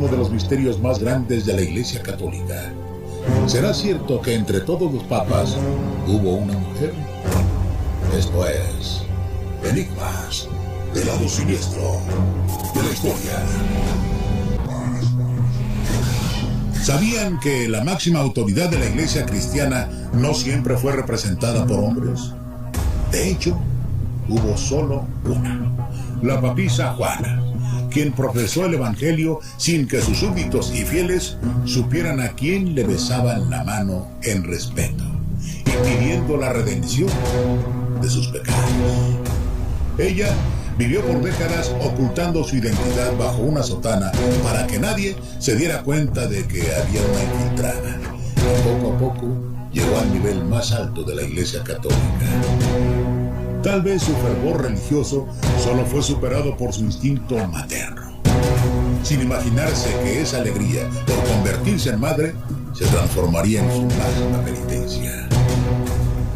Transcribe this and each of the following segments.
uno de los misterios más grandes de la Iglesia Católica. ¿Será cierto que entre todos los papas hubo una mujer? Esto es Enigmas del lado siniestro de la historia. ¿Sabían que la máxima autoridad de la Iglesia cristiana no siempre fue representada por hombres? De hecho, hubo solo una, la papisa Juana, quien profesó el Evangelio sin que sus súbditos y fieles supieran a quién le besaban la mano en respeto, impidiendo la redención de sus pecados. Ella vivió por décadas ocultando su identidad bajo una sotana para que nadie se diera cuenta de que había una infiltrada. Y poco a poco llegó al nivel más alto de la Iglesia Católica. Tal vez su fervor religioso solo fue superado por su instinto materno, sin imaginarse que esa alegría por convertirse en madre se transformaría en su máxima penitencia.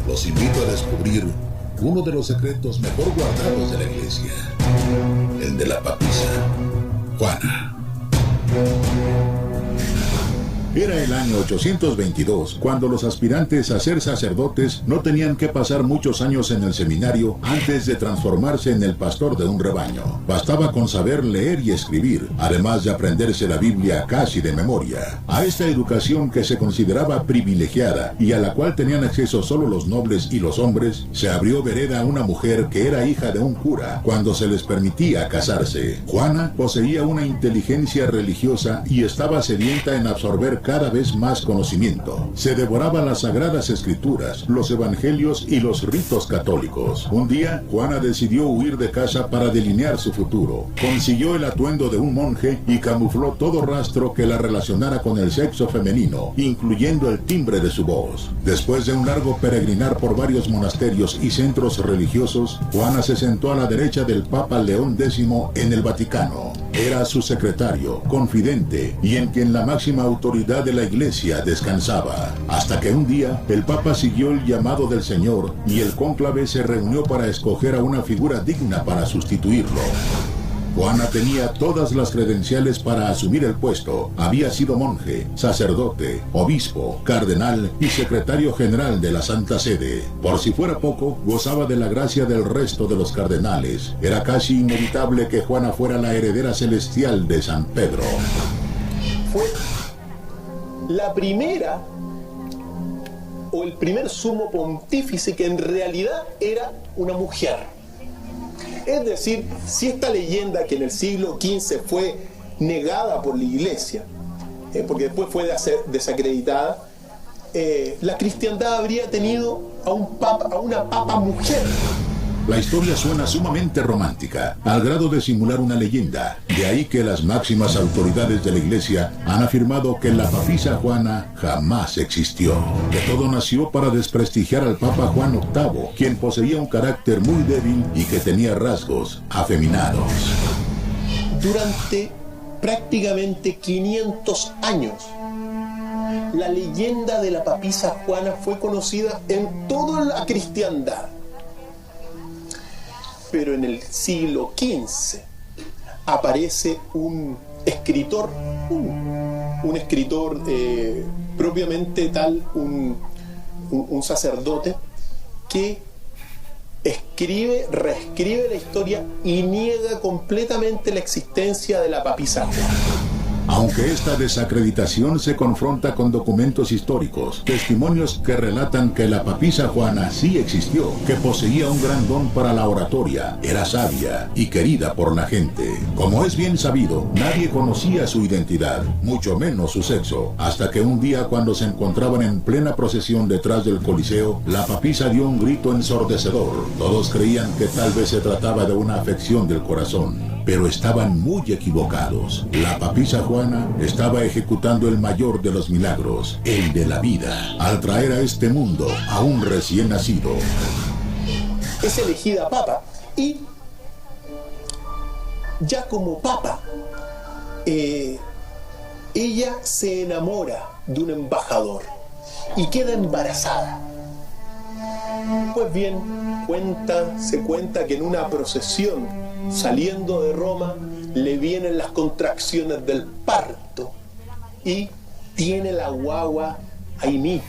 Los invito a descubrir uno de los secretos mejor guardados de la Iglesia, el de la papisa Juana. Era el año 822, cuando los aspirantes a ser sacerdotes no tenían que pasar muchos años en el seminario antes de transformarse en el pastor de un rebaño. Bastaba con saber leer y escribir, además de aprenderse la Biblia casi de memoria. A esta educación que se consideraba privilegiada y a la cual tenían acceso solo los nobles y los hombres, se abrió vereda a una mujer que era hija de un cura cuando se les permitía casarse. Juana poseía una inteligencia religiosa y estaba sedienta en absorber cada vez más conocimiento. Se devoraba las sagradas escrituras, los evangelios y los ritos católicos. Un día, Juana decidió huir de casa para delinear su futuro. Consiguió el atuendo de un monje y camufló todo rastro que la relacionara con el sexo femenino, incluyendo el timbre de su voz. Después de un largo peregrinar por varios monasterios y centros religiosos, Juana se sentó a la derecha del Papa León X en el Vaticano. Era su secretario, confidente y en quien la máxima autoridad de la Iglesia descansaba, hasta que un día el Papa siguió el llamado del Señor y el cónclave se reunió para escoger a una figura digna para sustituirlo. Juana tenía todas las credenciales para asumir el puesto. Había sido monje, sacerdote, obispo, cardenal y secretario general de la Santa Sede. Por si fuera poco, gozaba de la gracia del resto de los cardenales. Era casi inevitable que Juana fuera la heredera celestial de San Pedro. Fue la primera o el primer sumo pontífice que en realidad era una mujer. Es decir, si esta leyenda que en el siglo XV fue negada por la Iglesia, porque después fue desacreditada, la cristiandad habría tenido a una papa mujer. La historia suena sumamente romántica, al grado de simular una leyenda. De ahí que las máximas autoridades de la Iglesia han afirmado que la papisa Juana jamás existió, que todo nació para desprestigiar al Papa Juan VIII, quien poseía un carácter muy débil y que tenía rasgos afeminados. Durante prácticamente 500 años, la leyenda de la papisa Juana fue conocida en toda la cristiandad. Pero en el siglo XV aparece un escritor, propiamente tal, un sacerdote que reescribe la historia y niega completamente la existencia de la papisa Juana. Aunque esta desacreditación se confronta con documentos históricos, testimonios que relatan que la papisa Juana sí existió, que poseía un gran don para la oratoria, era sabia y querida por la gente. Como es bien sabido, nadie conocía su identidad, mucho menos su sexo, hasta que un día cuando se encontraban en plena procesión detrás del Coliseo, la papisa dio un grito ensordecedor. Todos creían que tal vez se trataba de una afección del corazón, pero estaban muy equivocados. La papisa Juana estaba ejecutando el mayor de los milagros, el de la vida, al traer a este mundo a un recién nacido. Es elegida papa y ya como papa, ella se enamora de un embajador y queda embarazada. Pues bien, se cuenta que en una procesión saliendo de Roma, le vienen las contracciones del parto y tiene la guagua ahí mismo.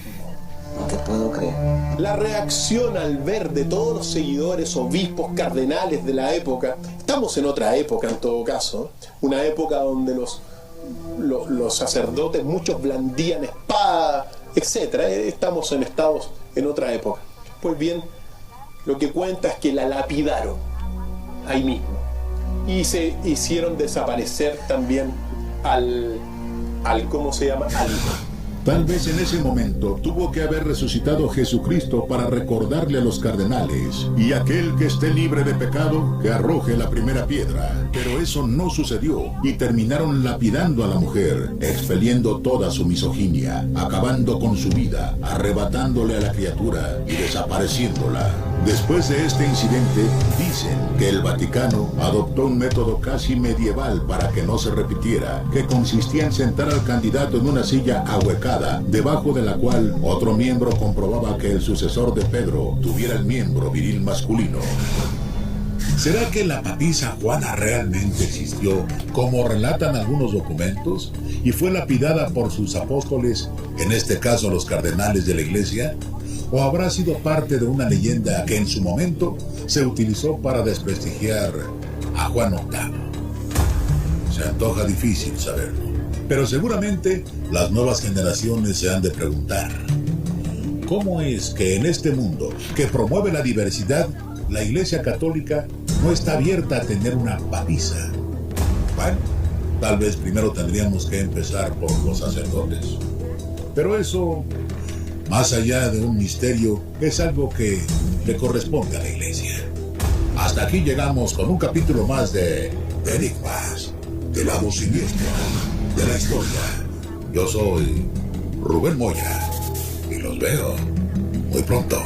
No te puedo creer. La reacción al ver de todos los seguidores, obispos, cardenales de la época, estamos en otra época en todo caso, una época donde los sacerdotes, muchos blandían espadas, etc. Estamos en otra época. Pues bien, lo que cuenta es que la lapidaron ahí mismo y se hicieron desaparecer también al ¿cómo se llama? Al hijo. Tal vez en ese momento tuvo que haber resucitado Jesucristo para recordarle a los cardenales: y aquel que esté libre de pecado, que arroje la primera piedra. Pero eso no sucedió y terminaron lapidando a la mujer, expeliendo toda su misoginia, acabando con su vida, arrebatándole a la criatura y desapareciéndola. Después de este incidente, dicen que el Vaticano adoptó un método casi medieval para que no se repitiera, que consistía en sentar al candidato en una silla ahuecada, debajo de la cual otro miembro comprobaba que el sucesor de Pedro tuviera el miembro viril masculino. ¿Será que la papisa Juana realmente existió, como relatan algunos documentos, y fue lapidada por sus apóstoles, en este caso los cardenales de la Iglesia? ¿O habrá sido parte de una leyenda que en su momento se utilizó para desprestigiar a Juan VIII? Se antoja difícil saberlo, pero seguramente las nuevas generaciones se han de preguntar: ¿cómo es que en este mundo que promueve la diversidad, la Iglesia Católica no está abierta a tener una papisa? Bueno, tal vez primero tendríamos que empezar por los sacerdotes. Pero eso, más allá de un misterio, es algo que le corresponde a la Iglesia. Hasta aquí llegamos con un capítulo más de Enigmas del lado siniestro de la historia. Yo soy Rubén Moya y los veo muy pronto.